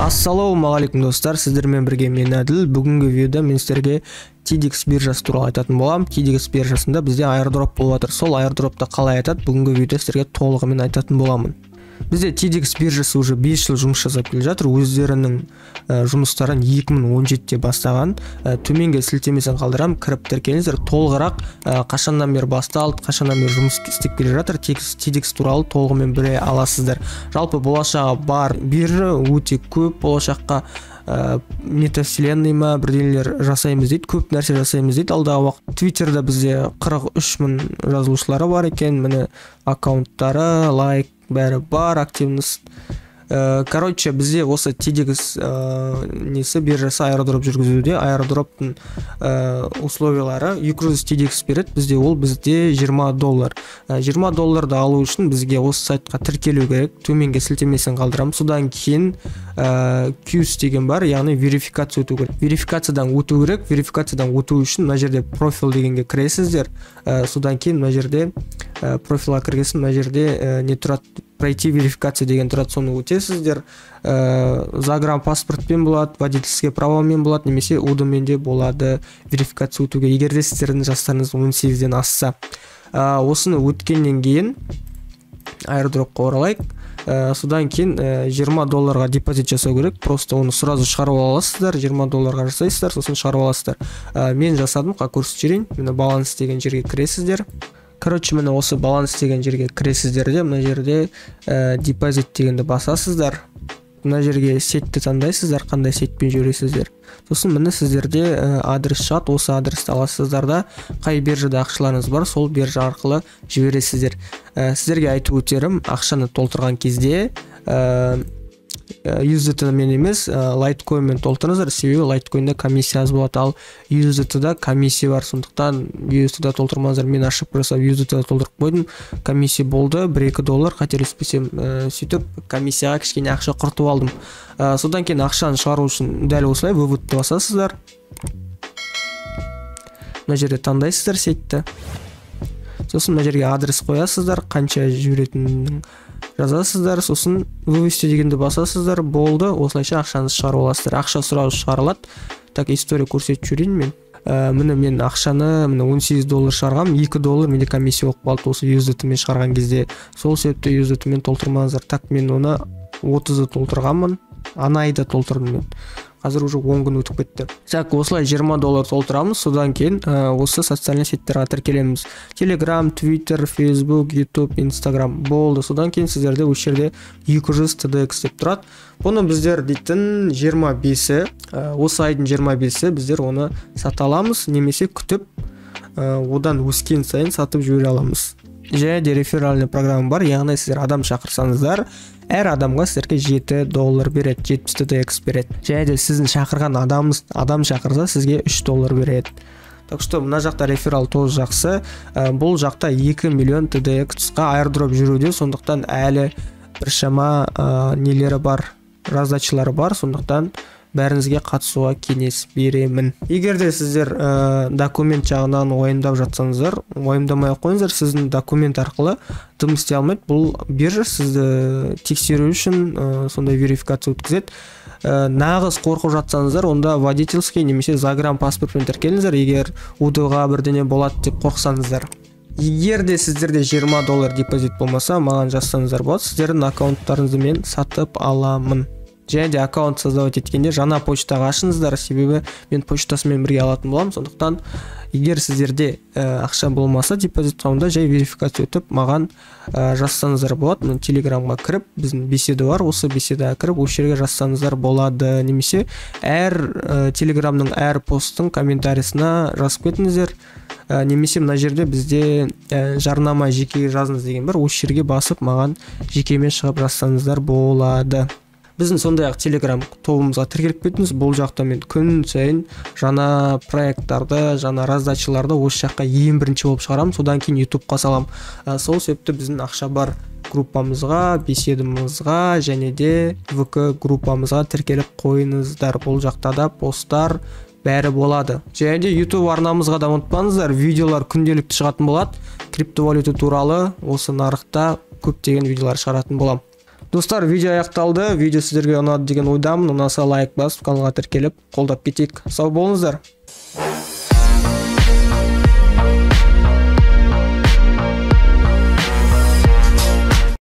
Ассалаумағалейкум достар, сіздермен бірге мен Әділ. Бүгінгі видеода мен сіздерге TEDx биржасы туралы айтатын боламын. TEDx биржасында бізде airdrop болып жатыр. Сол airdropты қалай айтады, бүгінгі видеода сіздерге толығымен айтатын боламын. Бізде TEDx биржасы уже 5 жыл жұмыс жасап келе жатыр. Өздерінің жұмыстарын 2017-те бастаған. Төменге сілтемесін қалдырамын, кіріп тіркеліңіздер. Толығырақ қашаннан бері басталды, қашаннан бері жұмыс істеп келе жатыр. TEDx туралы толығымен біле аласыздар. Жалпы болашағы бар биржа, өте көп. Болашаққа метавселенной ма бірдеңелер жасаймыз дейді, көп нәрсе жасаймыз дейді. Алдағы уақыт Twitterда бізде 43 мың жазылушылары бар екен, міне аккаунттары, лайк бәрі бар, активность. Короче, бізде осы TEDx несі биржасы airdrop жүргізуде. Airdropтың условиялары 200 TEDx береді, бізде ол бізде $20. $20 алу үшін бізге осы сайтқа тіркелу керек. Төменге сілтемесін қалдырамын. Содан кейін Qs деген бар, яғни верификация өту керек. Верификациядан өту керек. Верификациядан өту үшін мына жерде профиль дегенге кіресіздер. Содан кейін мына жерде профилға кіргесін, мына жерде не тұрады, пройти верификация деген тұрады, соны өтесіздер. Загранпаспортпен болады, водительский правомен болады, немесе УДымен де болады верификация өтуге, егер де сіздердің жастарыңыз 18-ден асса. Осыны өткеннен кейін airdropқа оралайық. Содан кейін $20 депозит жасау керек. Просто оны сразу шығарып аласыздар, $20 жасайсыздар, сосын шығарып аласыздар. Мен жасадым, көрсетіп жіберейін. Міне баланс деген жерге кіресіздер. Короче, міне осы баланс деген жерге кіресіздер де, мына жерде депозит дегенді басасыздар. Мына жерге сетті таңдайсыздар, қандай сетпен жібересіздер. Сосын міне сіздерде адрес шығады, осы адресті аласыздар да, қай биржада ақшаларыңыз бар, сол биржа арқылы жібересіздер. Сіздерге айтып өтерім, ақшаны толтырған кезде USDT мен емес, Litecoin мен толтырыңыздар, себебі Litecoin'да комиссия аз болады, ал USDT-да комиссия бар, сондықтан USDT-да толтырмаңыздар. Мен ашып жасап USDT-да толтырып қойдым, комиссия болды $1-2, қателеспесем, сөйтіп комиссияға кішкене ақша құртып алдым. Содан кейін ақшаны шығару үшін дәл осылай выводты басасыздар. Мына жерде таңдайсыздар сетті. Сосын мына жерге адрес қоясыздар, қанша жіберетінін жазасыздар, сосын вывести дегенді басасыздар, болды. Осылайша ақшаңызды шығарып аласыздар. Ақша сразу шығарылады. Так, история көрсетіп жүрейін мен. Міне мен ақшаны $18 шығарғам, $2 менде комиссия болып қалды осы USDT мен шығарған кезде. Сол себепті USDT мен толтырмаңыздар. Так, мен оны 30-ды толтырғанмын, ана айда толтырдым мен. Қазір уже 10 күн өтіп кетті. Так, осылай $20 толтырамыз, содан кейін осы социальный сеттерге тіркелеміз. Telegram, Twitter, Facebook, YouTube, Instagram болды. Содан кейін сіздерде осы жерде 200 TEDx деп тұрады. Бұны біздер дейтін 25-і, осы айдың 25-і біздер оны сата аламыз, немесе күтіп, одан өскен сайын сатып жібере аламыз. Және де реферальный программа бар, яғни сіздер адам шақырсаңыздар, әр адамға сіздерге $7 береді, 70 TEDx береді. Және де сіздің шақырған адам шақырса сізге $3 береді. Так что мына жақта реферал тоз жақсы. Бұл жақта 2 миллион TEDx-қа airdrop жүруде, сондықтан әлі біршама нелері бар, раздачылары бар, сондықтан бәріңізге қатысуға кеңес беремін. Егер де сіздер документ жағынан уайымдап жатсаңыздар, уайымдамай қойыңыздар, сіздің документ арқылы дым істей алмайды. Бұл биржа сізді тексеру үшін сондай верификация өткізеді. Нағыз қорқып жатсаңыздар, онда водительский немесе загранпаспортпен тіркеліңіздер, егер УД-ға бірдеңе болады деп қорықсаңыздар. Егер де сіздерде $20 депозит болмаса, маған жазсаңыздар болады, сіздердің аккаунттарыңызды мен сатып аламын. Және де аккаунт создавать еткенде жаңа почтаға ашыңыздар, себебі мен почтасымен бірге алатын боламын. Сондықтан егер сіздерде ақша болмаса, депозит онда жай верификация өтіп, маған жазсаңыздар болады. Мен Телеграмға кіріп, біздің беседа бар, осы беседаға кіріп, осы жерге жазсаңыздар болады. Немесе Телеграмның әр посттың комментариясына жазып кетіңіздер. Немесе мына жерде бізде жарнама жеке жазыңыз деген бар, осы жерге басып, маған жекемен шығып жазсаңыздар болады. Біздің сондай-ақ Telegram тобымызға тіркеліп кетіңіз. Бұл жақта мен күн сайын жаңа проекттарды, жаңа раздачыларды осы жаққа ең бірінші болып шығарамын, содан кейін YouTube-қа салам. Сол себепті біздің ақша бар группамызға, беседамызға және де VK группамызға тіркеліп қойыңыздар. Бұл жақта да посттар бәрі болады. Және де YouTube арнамызға да ұмытпаңыздар, видеолар күнделікті шығатын болады. Криптовалюта туралы осы нарықта көптеген видеолар шығаратын болам. Достар, видео аяқталды. Видео сіздерге ұнады деген ойдамын. Ұнаса лайк басып, каналға тіркеліп, қолдап кетейік. Сау болыңыздар.